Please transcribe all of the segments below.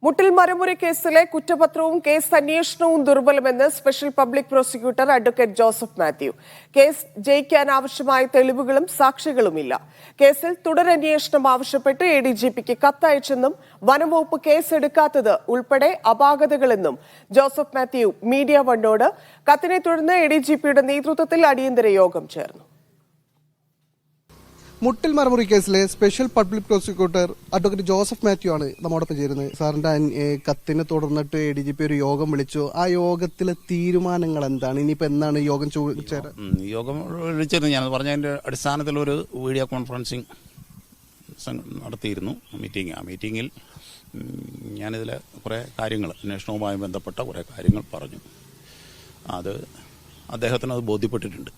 മുട്ടിൽ മരമുറി കേസിലെ കുറ്റപത്രവും കേസ് അന്വേഷണവും ദുർബലമെന്ന് special public prosecutor advocate Joseph Mathew. Case ജയിക്കാൻ ആവശ്യമായ തെളിവുകളും സാക്ഷികളുമില്ല. കേസിൽ തുടരന്വേഷണം ആവശ്യപ്പെട്ട് എഡിജിപിക്ക് കത്തയച്ചെന്നും വനംവകുപ്പ് കേസെടുക്കാത്തത് ഉൾപ്പെടെ അപാകതകളെന്നും ജോസഫ് മാത്യു മീഡിയ വണ്ണോട്. കത്തിനെ തുടർന്ന് എഡിജിപിയുടെ നേതൃത്വത്തിൽ അടിയന്തര യോഗം ചേർന്നു. മുട്ടിൽ മരമുറി കേസിലെ special public prosecutor advocate Joseph Mathew ആണ് നമ്മോടൊപ്പം ചേരുന്നത്. സാറിന്റെ കത്തിനെ തുടർന്നിട്ട് എഡിജിപി ഒരു യോഗം വിളിച്ചു. ആ യോഗത്തിലെ തീരുമാനങ്ങൾ എന്താണ്? ഇനിയിപ്പോ എന്നാണ് യോഗം യോഗം വിളിച്ചിരുന്നു. ഞാൻ പറഞ്ഞതിന്റെ അടിസ്ഥാനത്തിൽ ഒരു വീഡിയോ കോൺഫറൻസിങ് നടത്തിയിരുന്നു മീറ്റിംഗ്. ആ മീറ്റിങ്ങിൽ ഞാനിതിലെ കുറേ കാര്യങ്ങൾ, അന്വേഷണവുമായി ബന്ധപ്പെട്ട കുറേ കാര്യങ്ങൾ പറഞ്ഞു. അത് അദ്ദേഹത്തിന് അത് ബോധ്യപ്പെട്ടിട്ടുണ്ട്.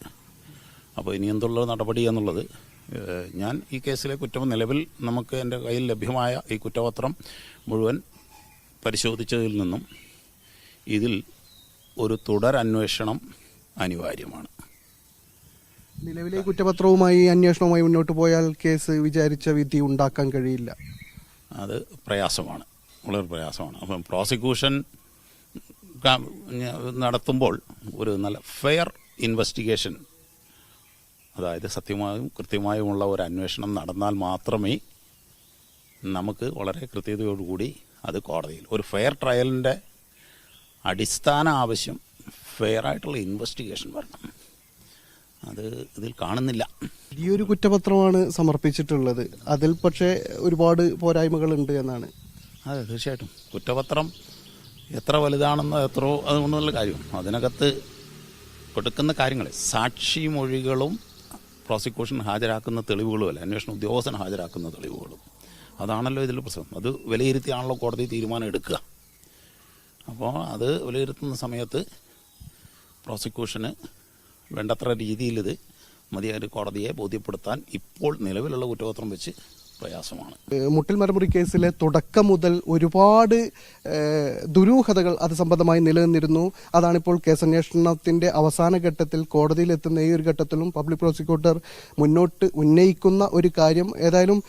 അപ്പോൾ ഇനി എന്തുള്ള നടപടി എന്നുള്ളത്, ഞാൻ ഈ കേസിലെ നിലവിൽ നമുക്ക് എൻ്റെ കയ്യിൽ ലഭ്യമായ ഈ കുറ്റപത്രം മുഴുവൻ പരിശോധിച്ചതിൽ നിന്നും ഇതിൽ ഒരു തുടരന്വേഷണം അനിവാര്യമാണ്. നിലവിലെ കുറ്റപത്രവുമായി അന്വേഷണവുമായി മുന്നോട്ട് പോയാൽ കേസ് വിചാരിച്ച വിധി ഉണ്ടാക്കാൻ കഴിയില്ല. അത് പ്രയാസമാണ്, വളരെ പ്രയാസമാണ്. അപ്പം പ്രോസിക്യൂഷൻ നടത്തുമ്പോൾ ഒരു നല്ല ഫെയർ ഇൻവെസ്റ്റിഗേഷൻ, അതായത് സത്യമായും കൃത്യമായുമുള്ള ഒരു അന്വേഷണം നടന്നാൽ മാത്രമേ നമുക്ക് വളരെ കൃത്യതയോടുകൂടി അത് കോടതിയിൽ ഒരു ഫെയർ ട്രയലിൻ്റെ അടിസ്ഥാന ആവശ്യം ഫെയറായിട്ടുള്ള ഇൻവെസ്റ്റിഗേഷൻ വരണം. അത് ഇതിൽ കാണുന്നില്ല. ഈ ഒരു കുറ്റപത്രമാണ് സമർപ്പിച്ചിട്ടുള്ളത്. അതിൽ പക്ഷേ ഒരുപാട് പോരായ്മകളുണ്ട് എന്നാണ്. അതെ, തീർച്ചയായിട്ടും കുറ്റപത്രം എത്ര വലുതാണെന്നോ എത്രയോ അതുകൊണ്ടുള്ള കാര്യം, അതിനകത്ത് കൊടുക്കുന്ന കാര്യങ്ങൾ സാക്ഷിമൊഴികളും പ്രോസിക്യൂഷൻ ഹാജരാക്കുന്ന തെളിവുകളുമല്ല, അന്വേഷണ ഉദ്യോഗസ്ഥൻ ഹാജരാക്കുന്ന തെളിവുകളും, അതാണല്ലോ ഇതിൽ പ്രശ്നം. അത് വിലയിരുത്തിയാണല്ലോ കോടതി തീരുമാനം എടുക്കുക. അപ്പോൾ അത് വിലയിരുത്തുന്ന സമയത്ത് പ്രോസിക്യൂഷന് വേണ്ടത്ര രീതിയിൽ ഇത് മതിയായ കോടതിയെ ബോധ്യപ്പെടുത്താൻ ഇപ്പോൾ നിലവിലുള്ള കുറ്റപത്രം വെച്ച് പ്രയാസമാണ്. മുട്ടിൽ മരമുറി കേസിലെ തുടക്കം മുതൽ ഒരുപാട് ദുരൂഹതകൾ അത് സംബന്ധമായി നിലനിന്നിരുന്നു. അതാണിപ്പോൾ കേസന്വേഷണത്തിന്റെ അവസാന ഘട്ടത്തിൽ കോടതിയിലെത്തുന്ന ഈ ഒരു ഘട്ടത്തിലും പബ്ലിക് പ്രോസിക്യൂട്ടർ മുന്നോട്ട് ഉന്നയിക്കുന്ന ഒരു കാര്യം. ഏതായാലും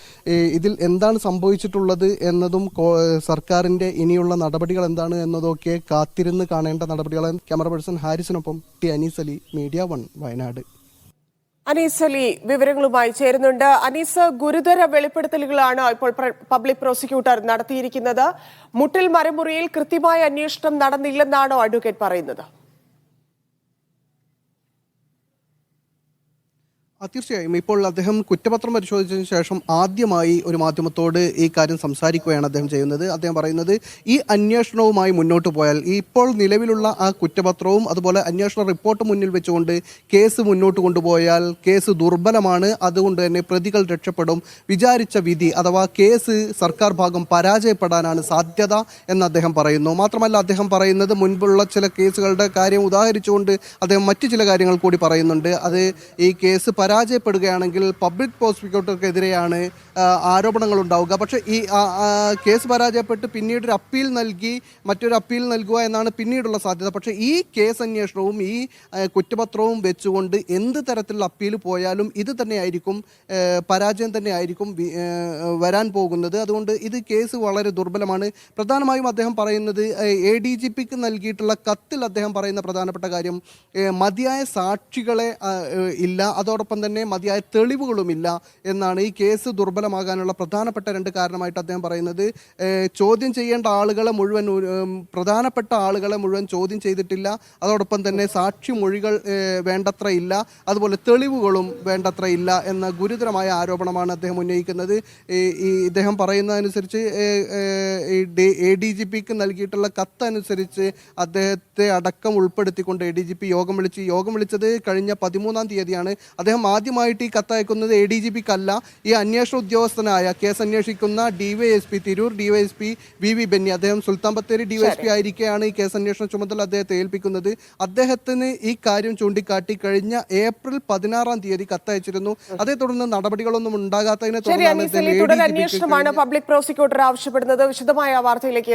ഇതിൽ എന്താണ് സംഭവിച്ചിട്ടുള്ളത് എന്നതും സർക്കാരിന്റെ ഇനിയുള്ള നടപടികൾ എന്താണ് എന്നതൊക്കെ കാത്തിരുന്ന് കാണേണ്ട നടപടികളാണ്. ക്യാമറ പേഴ്സൺ ഹാരിസിനൊപ്പം T Anees Ali, media one, Wayanad. Anees Ali വിവരങ്ങളുമായി ചേരുന്നുണ്ട്. അനീസ്, ഗുരുതര വെളിപ്പെടുത്തലുകളാണ് ഇപ്പോൾ പബ്ലിക് പ്രോസിക്യൂട്ടർ നടത്തിയിരിക്കുന്നത്. മുട്ടിൽ മരമുറിയിൽ കൃത്യമായ അന്വേഷണം നടന്നില്ലെന്നാണോ അഡ്വക്കേറ്റ് പറയുന്നത്? തീർച്ചയായും ഇപ്പോൾ അദ്ദേഹം കുറ്റപത്രം പരിശോധിച്ചതിന് ശേഷം ആദ്യമായി ഒരു മാധ്യമത്തോട് ഈ കാര്യം സംസാരിക്കുകയാണ് അദ്ദേഹം ചെയ്യുന്നത്. അദ്ദേഹം പറയുന്നത്, ഈ അന്വേഷണവുമായി മുന്നോട്ട് പോയാൽ ഇപ്പോൾ നിലവിലുള്ള ആ കുറ്റപത്രവും അതുപോലെ അന്വേഷണ റിപ്പോർട്ട് മുന്നിൽ വെച്ചുകൊണ്ട് കേസ് മുന്നോട്ട് കൊണ്ടുപോയാൽ കേസ് ദുർബലമാണ്. അതുകൊണ്ട് തന്നെ പ്രതികൾ രക്ഷപ്പെടും. വിചാരിച്ച വിധി അഥവാ കേസ് സർക്കാർ ഭാഗം പരാജയപ്പെടാനാണ് സാധ്യത എന്ന് അദ്ദേഹം പറയുന്നു. മാത്രമല്ല അദ്ദേഹം പറയുന്നത്, മുൻപുള്ള ചില കേസുകളുടെ കാര്യം ഉദാഹരിച്ചുകൊണ്ട് അദ്ദേഹം മറ്റു ചില കാര്യങ്ങൾ കൂടി പറയുന്നുണ്ട്. അത് ഈ കേസ് പരാജയപ്പെടുകയാണെങ്കിൽ പബ്ലിക് പ്രോസിക്യൂട്ടർക്കെതിരെയാണ് ആരോപണങ്ങൾ ഉണ്ടാവുക. പക്ഷേ ഈ കേസ് പരാജയപ്പെട്ട് പിന്നീട് ഒരു അപ്പീൽ നൽകി മറ്റൊരു അപ്പീൽ നൽകുക എന്നാണ് പിന്നീടുള്ള സാധ്യത. പക്ഷേ ഈ കേസ് അന്വേഷണവും ഈ കുറ്റപത്രവും വെച്ചുകൊണ്ട് എന്ത് തരത്തിലുള്ള അപ്പീൽ പോയാലും ഇത് തന്നെയായിരിക്കും, പരാജയം തന്നെയായിരിക്കും വരാൻ പോകുന്നത്. അതുകൊണ്ട് ഇത് കേസ് വളരെ ദുർബലമാണ്. പ്രധാനമായും അദ്ദേഹം പറയുന്നത്, ADGPക്ക് നൽകിയിട്ടുള്ള കത്തിൽ അദ്ദേഹം പറയുന്ന പ്രധാനപ്പെട്ട കാര്യം, മതിയായ സാക്ഷികളെ ഇല്ല, അതോടൊപ്പം തന്നെ മതിയായ തെളിവുകളുമില്ല എന്നാണ്. ഈ കേസ് ദുർബലമാകാനുള്ള പ്രധാനപ്പെട്ട രണ്ട് കാരണമായിട്ട് അദ്ദേഹം പറയുന്നത്. ചോദ്യം ചെയ്യേണ്ട ആളുകളെ മുഴുവൻ, പ്രധാനപ്പെട്ട ആളുകളെ മുഴുവൻ ചോദ്യം ചെയ്തിട്ടില്ല. അതോടൊപ്പം തന്നെ സാക്ഷി മൊഴികൾ വേണ്ടത്ര ഇല്ല, അതുപോലെ തെളിവുകളും വേണ്ടത്ര ഇല്ല എന്ന ഗുരുതരമായ ആരോപണമാണ് അദ്ദേഹം ഉന്നയിക്കുന്നത്. ഈ ഇദ്ദേഹം പറയുന്നതനുസരിച്ച് ADGPക്ക് നൽകിയിട്ടുള്ള കത്തനുസരിച്ച് അദ്ദേഹത്തെ അടക്കം ഉൾപ്പെടുത്തിക്കൊണ്ട് ADGP യോഗം വിളിച്ചത് കഴിഞ്ഞ 13-ാം തീയതിയാണ്. അദ്ദേഹം ആദ്യമായിട്ട് ഈ കത്തയക്കുന്നത് ADGPക്കല്ല, ഈ അന്വേഷണ ഉദ്യോഗസ്ഥനായ കേസ് അന്വേഷിക്കുന്ന DYSP Tirur DYSP VV Benny, അദ്ദേഹം സുൽത്താൻ ബത്തേരി DYSP ആയിരിക്കെയാണ് ഈ കേസ് അന്വേഷണ ചുമതല അദ്ദേഹത്തെ ഏൽപ്പിക്കുന്നത്. അദ്ദേഹത്തിന് ഈ കാര്യം ചൂണ്ടിക്കാട്ടി കഴിഞ്ഞ ഏപ്രിൽ 16-ാം തീയതി കത്തയച്ചിരുന്നു. അതേ തുടർന്ന് നടപടികളൊന്നും ഉണ്ടാകാത്തതിനെ തുടർന്നാണ് പബ്ലിക് പ്രോസിക്യൂട്ടർ ആവശ്യപ്പെടുന്നത്. വിശദമായ വാർത്തയിലേക്ക്